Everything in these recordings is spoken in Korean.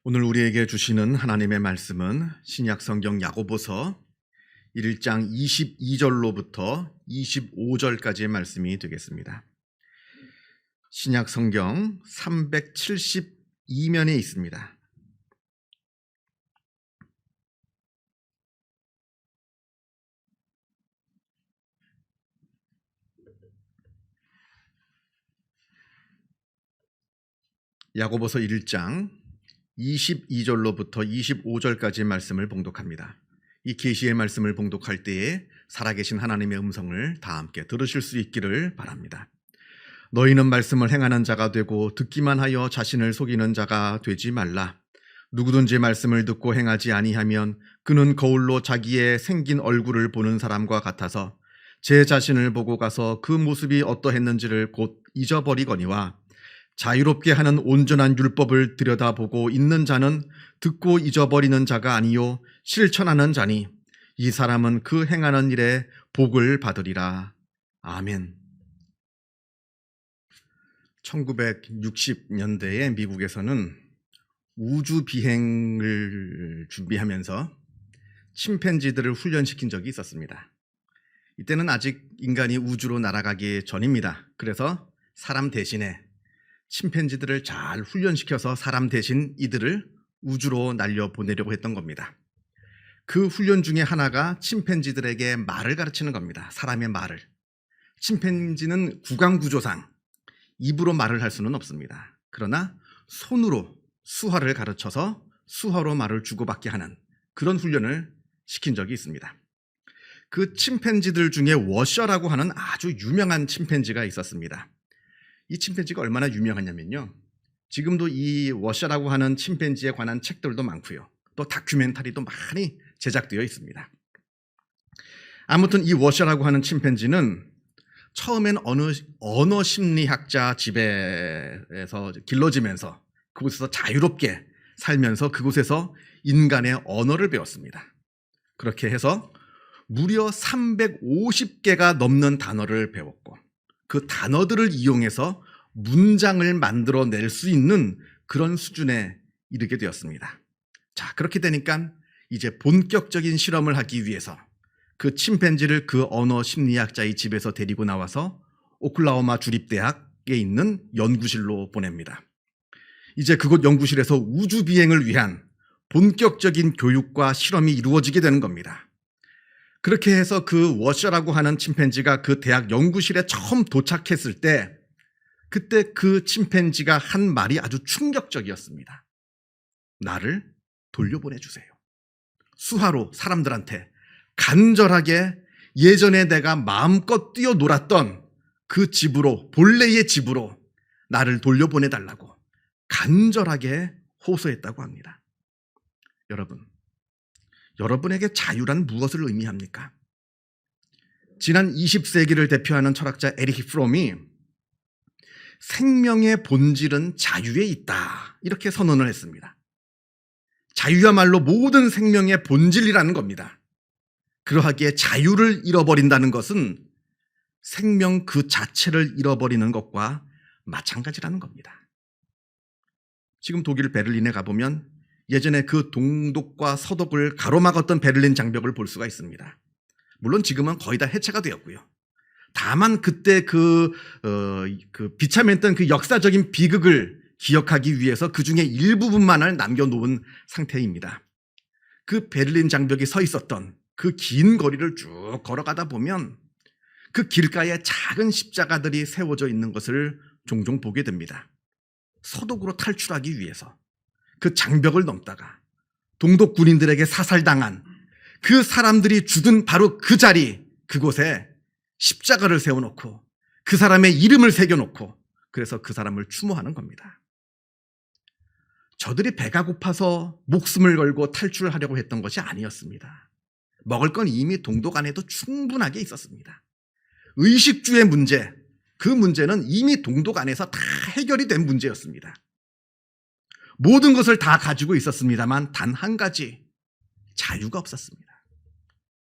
오늘 우리에게 주시는 하나님의 말씀은 신약성경 야고보서 1장 22절로부터 25절까지의 말씀이 되겠습니다. 신약성경 372면에 있습니다. 야고보서 1장 22절로부터 25절까지의 말씀을 봉독합니다. 이 계시의 말씀을 봉독할 때에 살아계신 하나님의 음성을 다 함께 들으실 수 있기를 바랍니다. 너희는 말씀을 행하는 자가 되고 듣기만 하여 자신을 속이는 자가 되지 말라. 누구든지 말씀을 듣고 행하지 아니하면 그는 거울로 자기의 생긴 얼굴을 보는 사람과 같아서 제 자신을 보고 가서 그 모습이 어떠했는지를 곧 잊어버리거니와 자유롭게 하는 온전한 율법을 들여다보고 있는 자는 듣고 잊어버리는 자가 아니요 실천하는 자니 이 사람은 그 행하는 일에 복을 받으리라. 아멘. 1960년대에 미국에서는 우주 비행을 준비하면서 침팬지들을 훈련시킨 적이 있었습니다. 이때는 아직 인간이 우주로 날아가기 전입니다. 그래서 사람 대신에 침팬지들을 잘 훈련시켜서 사람 대신 이들을 우주로 날려보내려고 했던 겁니다. 그 훈련 중에 하나가 침팬지들에게 말을 가르치는 겁니다. 사람의 말을. 침팬지는 구강구조상 입으로 말을 할 수는 없습니다. 그러나 손으로 수화를 가르쳐서 수화로 말을 주고받게 하는 그런 훈련을 시킨 적이 있습니다. 그 침팬지들 중에 워셔라고 하는 아주 유명한 침팬지가 있었습니다. 이 침팬지가 얼마나 유명하냐면요, 지금도 이 워셔라고 하는 침팬지에 관한 책들도 많고요, 또 다큐멘터리도 많이 제작되어 있습니다. 아무튼 이 워셔라고 하는 침팬지는 처음엔 어느 언어 심리학자 집에서 길러지면서 그곳에서 자유롭게 살면서 그곳에서 인간의 언어를 배웠습니다. 그렇게 해서 무려 350개가 넘는 단어를 배웠고 그 단어들을 이용해서 문장을 만들어낼 수 있는 그런 수준에 이르게 되었습니다. 자, 그렇게 되니까 이제 본격적인 실험을 하기 위해서 그 침팬지를 그 언어 심리학자의 집에서 데리고 나와서 오클라호마 주립대학에 있는 연구실로 보냅니다. 이제 그곳 연구실에서 우주 비행을 위한 본격적인 교육과 실험이 이루어지게 되는 겁니다. 그렇게 해서 그 워셔라고 하는 침팬지가 그 대학 연구실에 처음 도착했을 때 그때 그 침팬지가 한 말이 아주 충격적이었습니다. 나를 돌려보내주세요. 수화로 사람들한테 간절하게 예전에 내가 마음껏 뛰어놀았던 그 집으로, 본래의 집으로 나를 돌려보내달라고 간절하게 호소했다고 합니다. 여러분에게 자유란 무엇을 의미합니까? 지난 20세기를 대표하는 철학자 에리히 프롬이 생명의 본질은 자유에 있다, 이렇게 선언을 했습니다. 자유야말로 모든 생명의 본질이라는 겁니다. 그러하기에 자유를 잃어버린다는 것은 생명 그 자체를 잃어버리는 것과 마찬가지라는 겁니다. 지금 독일 베를린에 가보면 예전에 그 동독과 서독을 가로막았던 베를린 장벽을 볼 수가 있습니다. 물론 지금은 거의 다 해체가 되었고요. 다만 그때 그 비참했던 그 역사적인 비극을 기억하기 위해서 그 중에 일부분만을 남겨놓은 상태입니다. 그 베를린 장벽이 서 있었던 그 긴 거리를 쭉 걸어가다 보면 그 길가에 작은 십자가들이 세워져 있는 것을 종종 보게 됩니다. 서독으로 탈출하기 위해서 그 장벽을 넘다가 동독 군인들에게 사살당한 그 사람들이 죽은 바로 그 자리, 그곳에 십자가를 세워놓고 그 사람의 이름을 새겨놓고 그래서 그 사람을 추모하는 겁니다. 저들이 배가 고파서 목숨을 걸고 탈출을 하려고 했던 것이 아니었습니다. 먹을 건 이미 동독 안에도 충분하게 있었습니다. 의식주의 문제, 그 문제는 이미 동독 안에서 다 해결이 된 문제였습니다. 모든 것을 다 가지고 있었습니다만 단 한 가지, 자유가 없었습니다.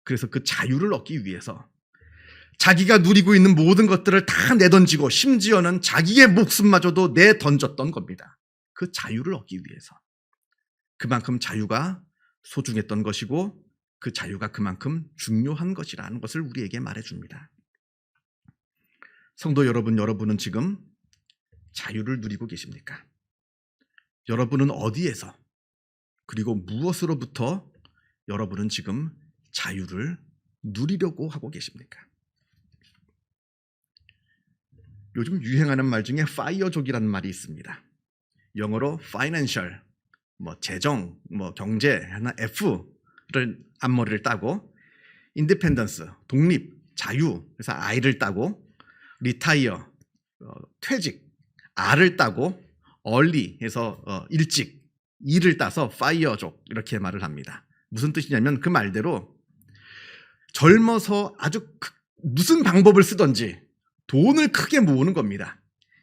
그래서 그 자유를 얻기 위해서 자기가 누리고 있는 모든 것들을 다 내던지고 심지어는 자기의 목숨마저도 내던졌던 겁니다. 그 자유를 얻기 위해서. 그만큼 자유가 소중했던 것이고 그 자유가 그만큼 중요한 것이라는 것을 우리에게 말해줍니다. 성도 여러분, 여러분은 지금 자유를 누리고 계십니까? 여러분은 어디에서 그리고 무엇으로부터 여러분은 지금 자유를 누리려고 하고 계십니까? 요즘 유행하는 말 중에 파이어족이라는 말이 있습니다. 영어로 financial, 재정, 경제 하나 F를 앞머리를 따고 independence, 독립, 자유, 그래서 I를 따고 retire, 퇴직, R을 따고 early 해서 일찍, E를 따서 fire족 이렇게 말을 합니다. 무슨 뜻이냐면 그 말대로 젊어서 아주 무슨 방법을 쓰든지 돈을 크게 모으는 겁니다.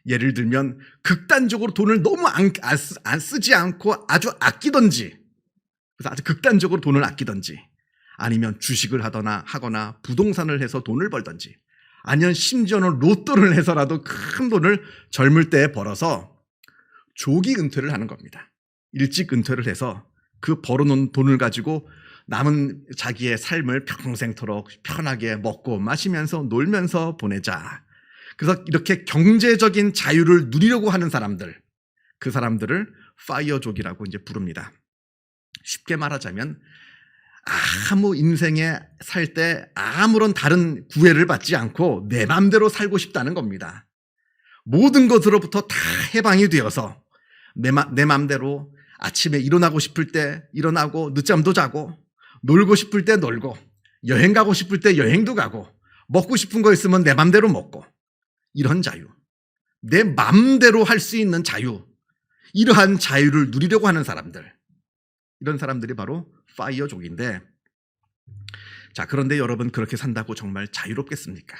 예를 들면 극단적으로 돈을 너무 안 쓰지 않고 아주 아끼든지, 그래서 아주 극단적으로 돈을 아끼든지, 아니면 주식을 하거나 부동산을 해서 돈을 벌든지, 아니면 심지어는 로또를 해서라도 큰 돈을 젊을 때 벌어서 조기 은퇴를 하는 겁니다. 일찍 은퇴를 해서 그 벌어놓은 돈을 가지고 남은 자기의 삶을 평생토록 편하게 먹고 마시면서 놀면서 보내자. 그래서 이렇게 경제적인 자유를 누리려고 하는 사람들, 그 사람들을 파이어족이라고 이제 부릅니다. 쉽게 말하자면 아무 인생에 살 때 아무런 다른 구애를 받지 않고 내 맘대로 살고 싶다는 겁니다. 모든 것으로부터 다 해방이 되어서 내 맘대로 아침에 일어나고 싶을 때 일어나고 늦잠도 자고 놀고 싶을 때 놀고 여행 가고 싶을 때 여행도 가고 먹고 싶은 거 있으면 내 맘대로 먹고, 이런 자유, 내 맘대로 할 수 있는 자유, 이러한 자유를 누리려고 하는 사람들, 이런 사람들이 바로 파이어족인데, 자, 그런데 여러분, 그렇게 산다고 정말 자유롭겠습니까?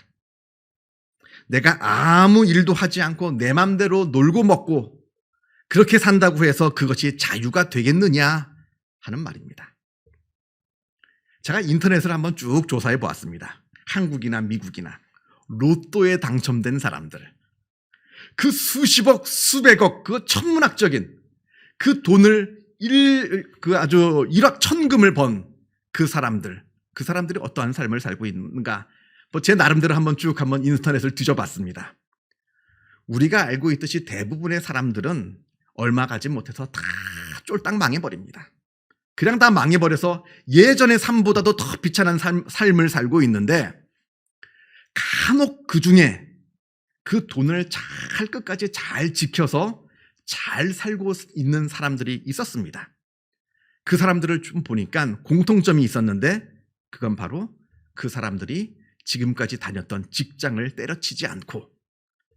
내가 아무 일도 하지 않고 내 맘대로 놀고 먹고 그렇게 산다고 해서 그것이 자유가 되겠느냐 하는 말입니다. 제가 인터넷을 한번 쭉 조사해 보았습니다. 한국이나 미국이나 로또에 당첨된 사람들, 그 수십억, 수백억, 그 천문학적인 그 돈을 아주 일확천금을 번 그 사람들이 어떠한 삶을 살고 있는가, 제 나름대로 한번 인터넷을 뒤져봤습니다. 우리가 알고 있듯이 대부분의 사람들은 얼마 가지 못해서 다 쫄딱 망해버립니다. 그냥 다 망해버려서 예전의 삶보다도 더 비참한 삶을 살고 있는데, 간혹 그 중에 그 돈을 끝까지 잘 지켜서 잘 살고 있는 사람들이 있었습니다. 그 사람들을 좀 보니까 공통점이 있었는데, 그건 바로 그 사람들이 지금까지 다녔던 직장을 때려치지 않고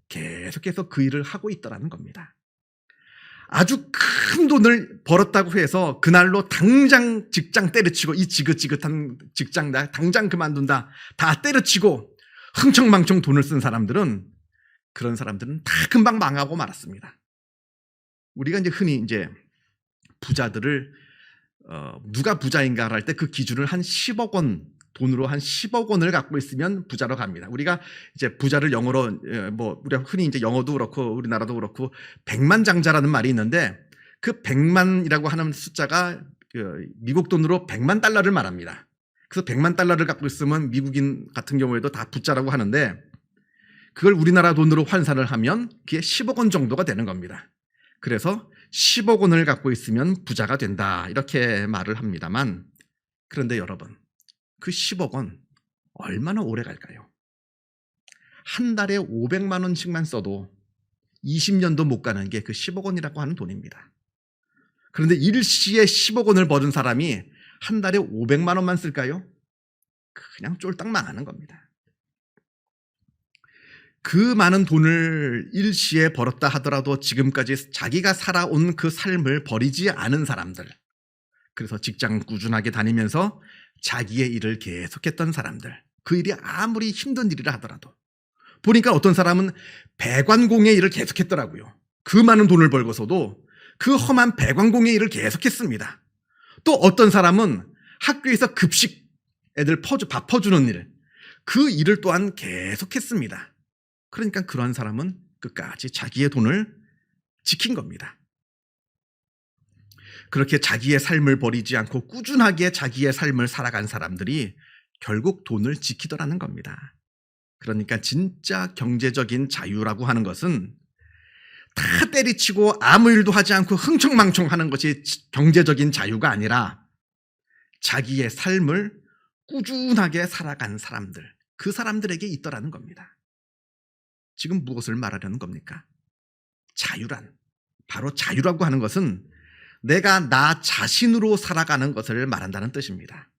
계속해서 그 일을 하고 있더라는 겁니다. 아주 큰 돈을 벌었다고 해서 그날로 당장 직장 때려치고, 이 지긋지긋한 직장 나 당장 그만둔다, 다 때려치고 흥청망청 돈을 쓴 사람들은, 그런 사람들은 다 금방 망하고 말았습니다. 우리가 이제 흔히 부자들을 누가 부자인가 할 때 그 기준을 한 10억 원, 돈으로 한 10억 원을 갖고 있으면 부자로 갑니다. 우리가 이제 부자를 영어로 우리가 흔히 이제 영어도 그렇고 우리나라도 그렇고 백만장자라는 말이 있는데, 그 100만이라고 하는 숫자가 미국 돈으로 100만 달러를 말합니다. 그래서 100만 달러를 갖고 있으면 미국인 같은 경우에도 다 부자라고 하는데, 그걸 우리나라 돈으로 환산을 하면 그게 10억 원 정도가 되는 겁니다. 그래서 10억 원을 갖고 있으면 부자가 된다, 이렇게 말을 합니다만, 그런데 여러분, 그 10억 원 얼마나 오래 갈까요? 한 달에 500만 원씩만 써도 20년도 못 가는 게 그 10억 원이라고 하는 돈입니다. 그런데 일시에 10억 원을 버는 사람이 한 달에 500만 원만 쓸까요? 그냥 쫄딱 망하는 겁니다. 그 많은 돈을 일시에 벌었다 하더라도 지금까지 자기가 살아온 그 삶을 버리지 않은 사람들, 그래서 직장 꾸준하게 다니면서 자기의 일을 계속했던 사람들, 그 일이 아무리 힘든 일이라 하더라도, 보니까 어떤 사람은 배관공의 일을 계속했더라고요. 그 많은 돈을 벌고서도 그 험한 배관공의 일을 계속했습니다. 또 어떤 사람은 학교에서 급식, 애들 밥 퍼주는 일, 그 일을 또한 계속했습니다. 그러니까 그런 사람은 끝까지 자기의 돈을 지킨 겁니다. 그렇게 자기의 삶을 버리지 않고 꾸준하게 자기의 삶을 살아간 사람들이 결국 돈을 지키더라는 겁니다. 그러니까 진짜 경제적인 자유라고 하는 것은 다 때리치고 아무 일도 하지 않고 흥청망청 하는 것이 경제적인 자유가 아니라 자기의 삶을 꾸준하게 살아간 사람들, 그 사람들에게 있더라는 겁니다. 지금 무엇을 말하려는 겁니까? 자유란, 바로 자유라고 하는 것은 내가 나 자신으로 살아가는 것을 말한다는 뜻입니다.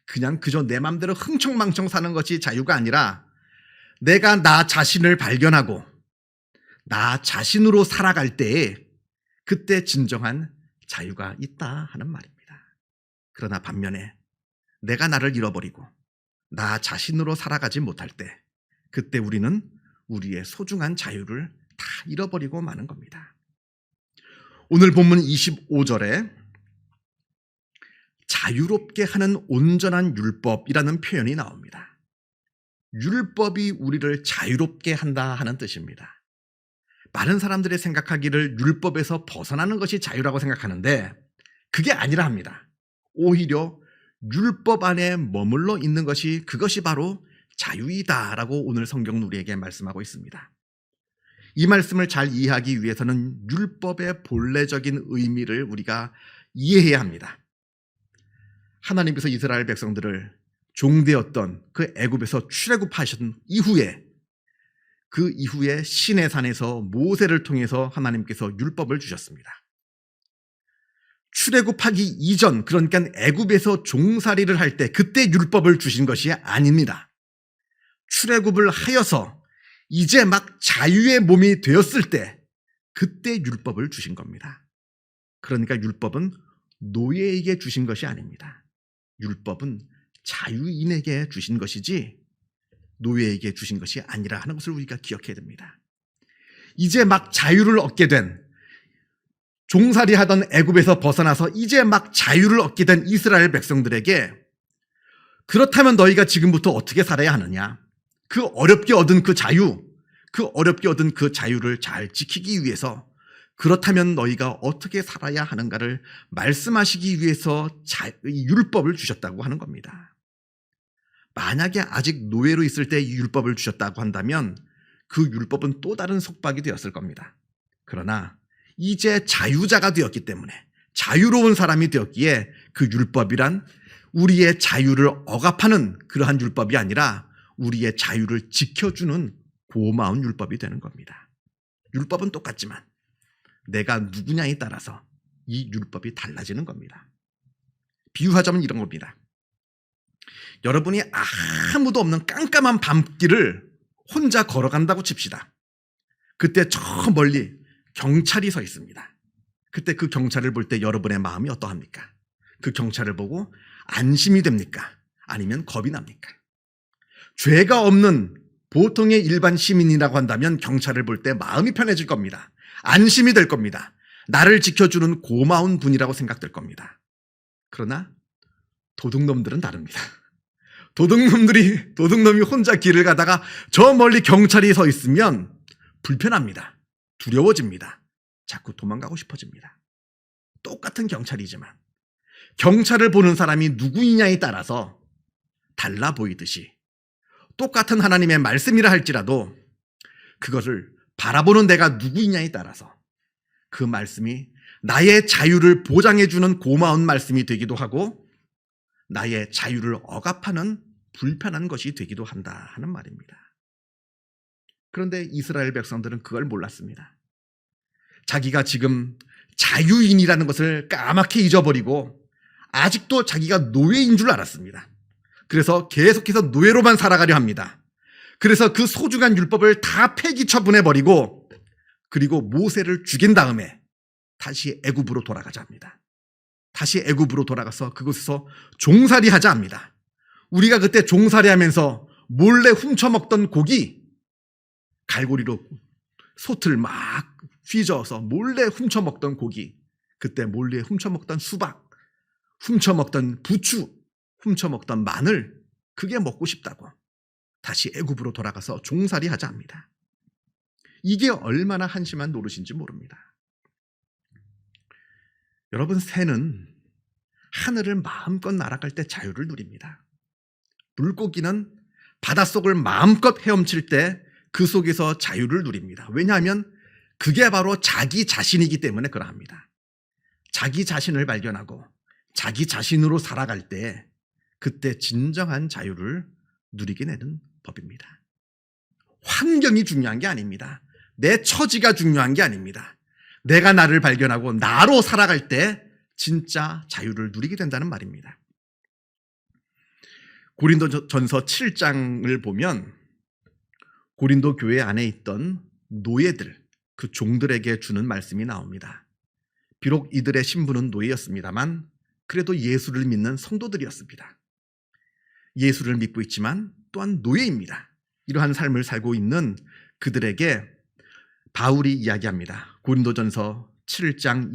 그냥 그저 내 맘대로 흥청망청 사는 것이 자유가 아니라 내가 나 자신을 발견하고 나 자신으로 살아갈 때에 그때 진정한 자유가 있다 하는 말입니다. 그러나 반면에 내가 나를 잃어버리고 나 자신으로 살아가지 못할 때 그때 우리는 우리의 소중한 자유를 다 잃어버리고 마는 겁니다. 오늘 본문 25절에 자유롭게 하는 온전한 율법이라는 표현이 나옵니다. 율법이 우리를 자유롭게 한다 하는 뜻입니다. 많은 사람들이 생각하기를 율법에서 벗어나는 것이 자유라고 생각하는데 그게 아니라 합니다. 오히려 율법 안에 머물러 있는 것이 그것이 바로 자유이다라고 오늘 성경은 우리에게 말씀하고 있습니다. 이 말씀을 잘 이해하기 위해서는 율법의 본래적인 의미를 우리가 이해해야 합니다. 하나님께서 이스라엘 백성들을 종되었던 그 애굽에서 출애굽하신 이후에 그 이후에 시내산에서 모세를 통해서 하나님께서 율법을 주셨습니다. 출애굽하기 이전, 그러니까 애굽에서 종살이를 할 때 그때 율법을 주신 것이 아닙니다. 출애굽을 하여서 이제 막 자유의 몸이 되었을 때 그때 율법을 주신 겁니다. 그러니까 율법은 노예에게 주신 것이 아닙니다. 율법은 자유인에게 주신 것이지 노예에게 주신 것이 아니라 하는 것을 우리가 기억해야 됩니다. 이제 막 자유를 얻게 된 종살이 하던 애굽에서 벗어나서 이제 막 자유를 얻게 된 이스라엘 백성들에게 그렇다면 너희가 지금부터 어떻게 살아야 하느냐? 그 어렵게 얻은 그 자유, 그 어렵게 얻은 그 자유를 잘 지키기 위해서 그렇다면 너희가 어떻게 살아야 하는가를 말씀하시기 위해서 율법을 주셨다고 하는 겁니다. 만약에 아직 노예로 있을 때 율법을 주셨다고 한다면 그 율법은 또 다른 속박이 되었을 겁니다. 그러나 이제 자유자가 되었기 때문에 자유로운 사람이 되었기에 그 율법이란 우리의 자유를 억압하는 그러한 율법이 아니라 우리의 자유를 지켜주는 고마운 율법이 되는 겁니다. 율법은 똑같지만 내가 누구냐에 따라서 이 율법이 달라지는 겁니다. 비유하자면 이런 겁니다. 여러분이 아무도 없는 깜깜한 밤길을 혼자 걸어간다고 칩시다. 그때 저 멀리 경찰이 서 있습니다. 그때 그 경찰을 볼 때 여러분의 마음이 어떠합니까? 그 경찰을 보고 안심이 됩니까? 아니면 겁이 납니까? 죄가 없는 보통의 일반 시민이라고 한다면 경찰을 볼 때 마음이 편해질 겁니다. 안심이 될 겁니다. 나를 지켜주는 고마운 분이라고 생각될 겁니다. 그러나 도둑놈들은 다릅니다. 도둑놈이 혼자 길을 가다가 저 멀리 경찰이 서 있으면 불편합니다. 두려워집니다. 자꾸 도망가고 싶어집니다. 똑같은 경찰이지만 경찰을 보는 사람이 누구이냐에 따라서 달라 보이듯이 똑같은 하나님의 말씀이라 할지라도 그것을 바라보는 내가 누구이냐에 따라서 그 말씀이 나의 자유를 보장해주는 고마운 말씀이 되기도 하고 나의 자유를 억압하는 불편한 것이 되기도 한다 하는 말입니다. 그런데 이스라엘 백성들은 그걸 몰랐습니다. 자기가 지금 자유인이라는 것을 까맣게 잊어버리고 아직도 자기가 노예인 줄 알았습니다. 그래서 계속해서 노예로만 살아가려 합니다. 그래서 그 소중한 율법을 다 폐기 처분해버리고 그리고 모세를 죽인 다음에 다시 애굽으로 돌아가자 합니다. 다시 애굽으로 돌아가서 그곳에서 종살이하자 합니다. 우리가 그때 종살이하면서 몰래 훔쳐먹던 고기, 갈고리로 솥을 막 휘저어서 몰래 훔쳐먹던 고기, 그때 몰래 훔쳐먹던 수박, 훔쳐먹던 부추, 훔쳐먹던 마늘, 그게 먹고 싶다고 다시 애굽으로 돌아가서 종살이하자 합니다. 이게 얼마나 한심한 노릇인지 모릅니다. 여러분, 새는 하늘을 마음껏 날아갈 때 자유를 누립니다. 물고기는 바닷속을 마음껏 헤엄칠 때 그 속에서 자유를 누립니다. 왜냐하면 그게 바로 자기 자신이기 때문에 그러합니다. 자기 자신을 발견하고 자기 자신으로 살아갈 때 그때 진정한 자유를 누리게 되는 법입니다. 환경이 중요한 게 아닙니다. 내 처지가 중요한 게 아닙니다. 내가 나를 발견하고 나로 살아갈 때 진짜 자유를 누리게 된다는 말입니다. 고린도전서 7장을 보면 고린도 교회 안에 있던 노예들, 그 종들에게 주는 말씀이 나옵니다. 비록 이들의 신분은 노예였습니다만 그래도 예수를 믿는 성도들이었습니다. 예수를 믿고 있지만 또한 노예입니다. 이러한 삶을 살고 있는 그들에게 바울이 이야기합니다. 고린도전서 7장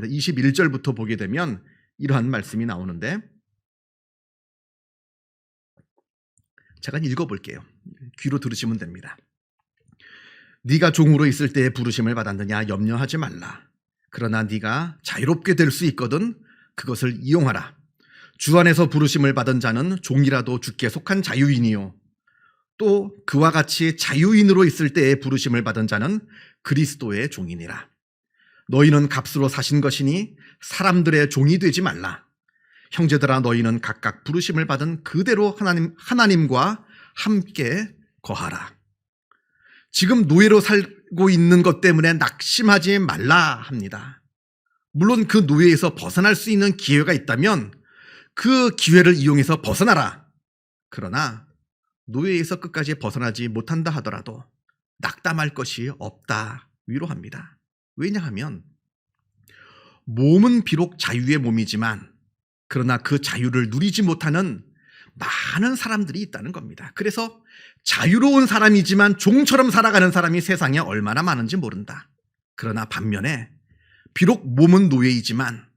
21절부터 보게 되면 이러한 말씀이 나오는데 제가 읽어볼게요. 귀로 들으시면 됩니다. 네가 종으로 있을 때에 부르심을 받았느냐 염려하지 말라. 그러나 네가 자유롭게 될 수 있거든 그것을 이용하라. 주 안에서 부르심을 받은 자는 종이라도 주께 속한 자유인이요 또 그와 같이 자유인으로 있을 때에 부르심을 받은 자는 그리스도의 종이니라. 너희는 값으로 사신 것이니 사람들의 종이 되지 말라. 형제들아 너희는 각각 부르심을 받은 그대로 하나님과 함께 거하라. 지금 노예로 살고 있는 것 때문에 낙심하지 말라 합니다. 물론 그 노예에서 벗어날 수 있는 기회가 있다면 그 기회를 이용해서 벗어나라. 그러나 노예에서 끝까지 벗어나지 못한다 하더라도 낙담할 것이 없다 위로합니다. 왜냐하면 몸은 비록 자유의 몸이지만 그러나 그 자유를 누리지 못하는 많은 사람들이 있다는 겁니다. 그래서 자유로운 사람이지만 종처럼 살아가는 사람이 세상에 얼마나 많은지 모른다. 그러나 반면에 비록 몸은 노예이지만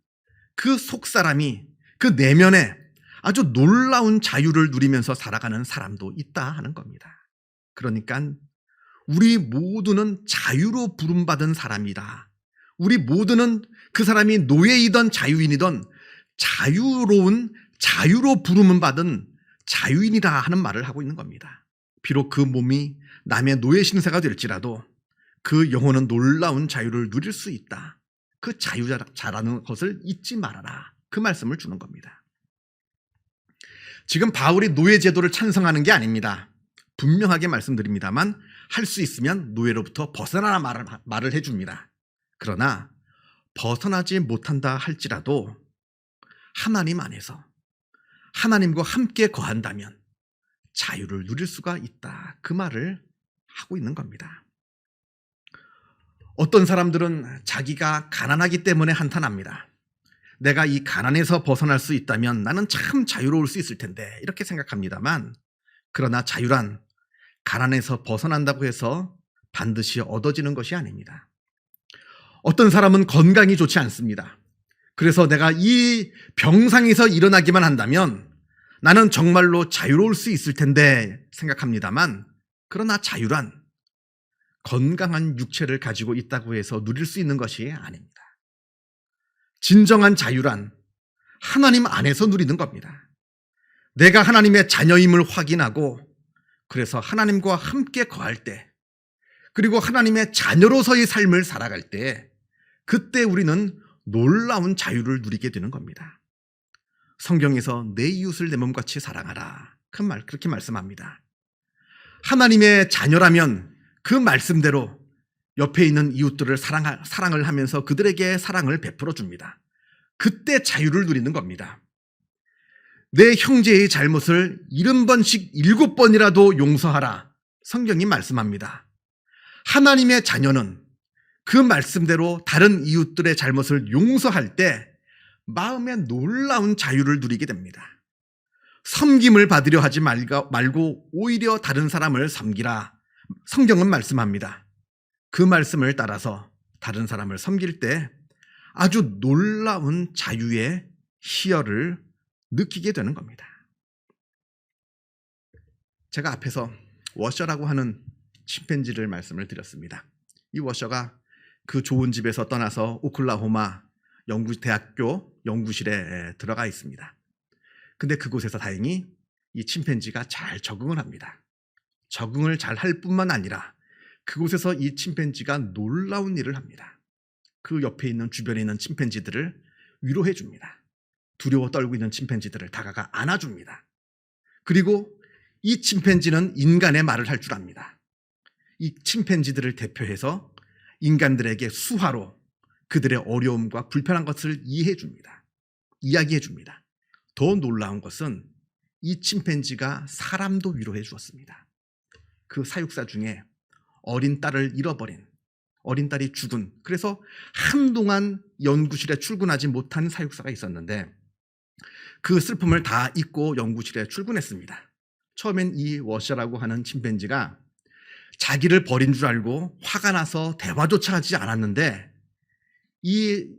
그 속사람이 그 내면에 아주 놀라운 자유를 누리면서 살아가는 사람도 있다 하는 겁니다. 그러니까 우리 모두는 자유로 부름받은 사람이다. 우리 모두는 그 사람이 노예이든 자유인이든 자유로 부름을 받은 자유인이라 하는 말을 하고 있는 겁니다. 비록 그 몸이 남의 노예 신세가 될지라도 그 영혼은 놀라운 자유를 누릴 수 있다. 그 자유자라는 것을 잊지 말아라. 그 말씀을 주는 겁니다. 지금 바울이 노예 제도를 찬성하는 게 아닙니다. 분명하게 말씀드립니다만 할 수 있으면 노예로부터 벗어나라 말을 해줍니다. 그러나 벗어나지 못한다 할지라도 하나님 안에서 하나님과 함께 거한다면 자유를 누릴 수가 있다. 그 말을 하고 있는 겁니다. 어떤 사람들은 자기가 가난하기 때문에 한탄합니다. 내가 이 가난에서 벗어날 수 있다면 나는 참 자유로울 수 있을 텐데 이렇게 생각합니다만 그러나 자유란 가난에서 벗어난다고 해서 반드시 얻어지는 것이 아닙니다. 어떤 사람은 건강이 좋지 않습니다. 그래서 내가 이 병상에서 일어나기만 한다면 나는 정말로 자유로울 수 있을 텐데 생각합니다만 그러나 자유란 건강한 육체를 가지고 있다고 해서 누릴 수 있는 것이 아닙니다. 진정한 자유란 하나님 안에서 누리는 겁니다. 내가 하나님의 자녀임을 확인하고 그래서 하나님과 함께 거할 때 그리고 하나님의 자녀로서의 삶을 살아갈 때 그때 우리는 놀라운 자유를 누리게 되는 겁니다. 성경에서 내 이웃을 내 몸같이 사랑하라. 그렇게 말씀합니다. 하나님의 자녀라면 그 말씀대로 옆에 있는 이웃들을 사랑을 하면서 그들에게 사랑을 베풀어 줍니다. 그때 자유를 누리는 겁니다. 내 형제의 잘못을 70번씩 7번이라도 용서하라. 성경이 말씀합니다. 하나님의 자녀는 그 말씀대로 다른 이웃들의 잘못을 용서할 때 마음에 놀라운 자유를 누리게 됩니다. 섬김을 받으려 하지 말고 오히려 다른 사람을 섬기라. 성경은 말씀합니다. 그 말씀을 따라서 다른 사람을 섬길 때 아주 놀라운 자유의 희열을 느끼게 되는 겁니다. 제가 앞에서 워셔라고 하는 침팬지를 말씀을 드렸습니다. 이 워셔가 그 좋은 집에서 떠나서 오클라호마 대학교 연구실에 들어가 있습니다. 근데 그곳에서 다행히 이 침팬지가 잘 적응을 합니다. 적응을 잘 할 뿐만 아니라 그곳에서 이 침팬지가 놀라운 일을 합니다. 그 옆에 있는 주변에 있는 침팬지들을 위로해 줍니다. 두려워 떨고 있는 침팬지들을 다가가 안아줍니다. 그리고 이 침팬지는 인간의 말을 할 줄 압니다. 이 침팬지들을 대표해서 인간들에게 수화로 그들의 어려움과 불편한 것을 이해해 줍니다. 이야기해 줍니다. 더 놀라운 것은 이 침팬지가 사람도 위로해 주었습니다. 그 사육사 중에 어린 딸을 잃어버린, 어린 딸이 죽은, 그래서 한동안 연구실에 출근하지 못한 사육사가 있었는데 그 슬픔을 다 잊고 연구실에 출근했습니다. 처음엔 이 워셔라고 하는 침팬지가 자기를 버린 줄 알고 화가 나서 대화조차 하지 않았는데 이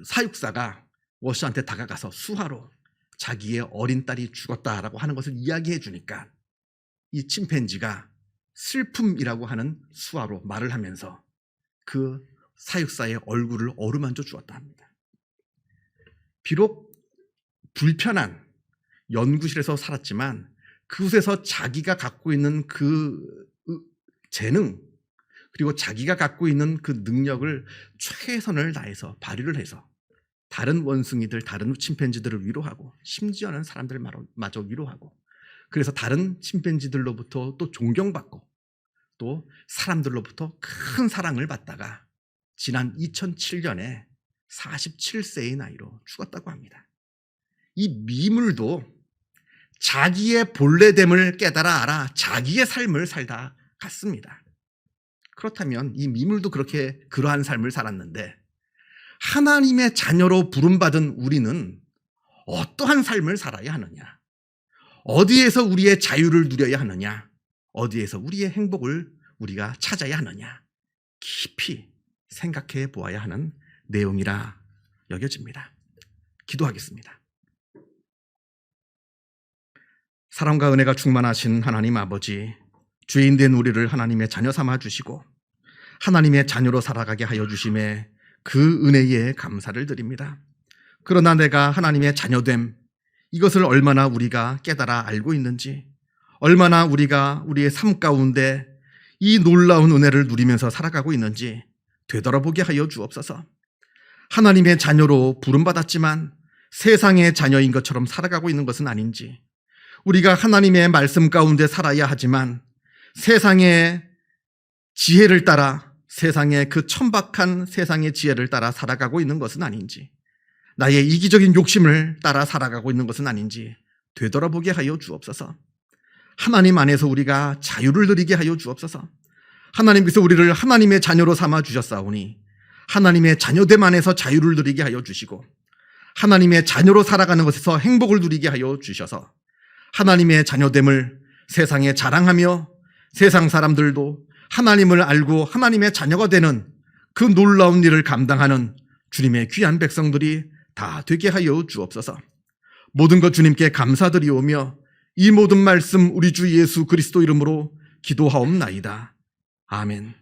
사육사가 워셔한테 다가가서 수화로 자기의 어린 딸이 죽었다라고 하는 것을 이야기해 주니까 이 침팬지가 슬픔이라고 하는 수화로 말을 하면서 그 사육사의 얼굴을 어루만져 주었다 합니다. 비록 불편한 연구실에서 살았지만 그곳에서 자기가 갖고 있는 그 재능 그리고 자기가 갖고 있는 그 능력을 최선을 다해서 발휘를 해서 다른 원숭이들, 다른 침팬지들을 위로하고 심지어는 사람들마저 위로하고 그래서 다른 침팬지들로부터 또 존경받고 또 사람들로부터 큰 사랑을 받다가 지난 2007년에 47세의 나이로 죽었다고 합니다. 이 미물도 자기의 본래됨을 깨달아 알아 자기의 삶을 살다 갔습니다. 그렇다면 이 미물도 그러한 삶을 살았는데 하나님의 자녀로 부름받은 우리는 어떠한 삶을 살아야 하느냐? 어디에서 우리의 자유를 누려야 하느냐? 어디에서 우리의 행복을 우리가 찾아야 하느냐? 깊이 생각해 보아야 하는 내용이라 여겨집니다. 기도하겠습니다. 사랑과 은혜가 충만하신 하나님 아버지, 죄인된 우리를 하나님의 자녀 삼아 주시고 하나님의 자녀로 살아가게 하여 주심에 그 은혜에 감사를 드립니다. 그러나 내가 하나님의 자녀됨, 이것을 얼마나 우리가 깨달아 알고 있는지, 얼마나 우리가 우리의 삶 가운데 이 놀라운 은혜를 누리면서 살아가고 있는지 되돌아보게 하여 주옵소서. 하나님의 자녀로 부름받았지만 세상의 자녀인 것처럼 살아가고 있는 것은 아닌지, 우리가 하나님의 말씀 가운데 살아야 하지만 세상의 지혜를 따라, 세상의 그 천박한 세상의 지혜를 따라 살아가고 있는 것은 아닌지, 나의 이기적인 욕심을 따라 살아가고 있는 것은 아닌지 되돌아보게 하여 주옵소서. 하나님 안에서 우리가 자유를 누리게 하여 주옵소서. 하나님께서 우리를 하나님의 자녀로 삼아 주셨사오니 하나님의 자녀됨 안에서 자유를 누리게 하여 주시고 하나님의 자녀로 살아가는 것에서 행복을 누리게 하여 주셔서 하나님의 자녀됨을 세상에 자랑하며 세상 사람들도 하나님을 알고 하나님의 자녀가 되는 그 놀라운 일을 감당하는 주님의 귀한 백성들이 다 되게 하여 주옵소서. 모든 것 주님께 감사드리오며 이 모든 말씀 우리 주 예수 그리스도 이름으로 기도하옵나이다. 아멘.